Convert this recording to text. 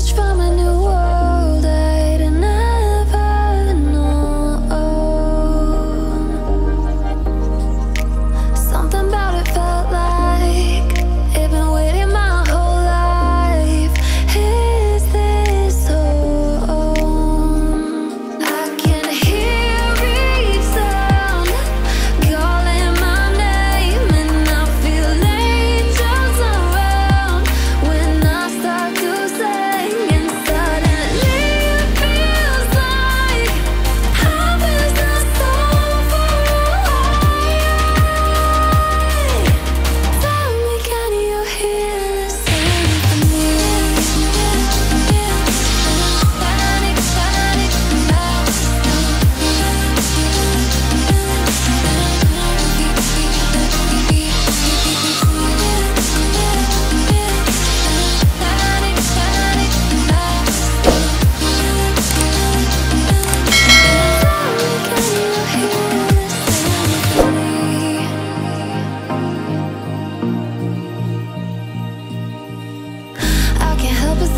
message from a new world I'd never known. Something about it felt like it'd been waiting my whole life. Is this home? I can hear each sound calling my name, and I feel angels around when I start to sing. And suddenly it feels like heaven's not so far away. Tell me, can you hear the symphony? Panic, panic, I can't help but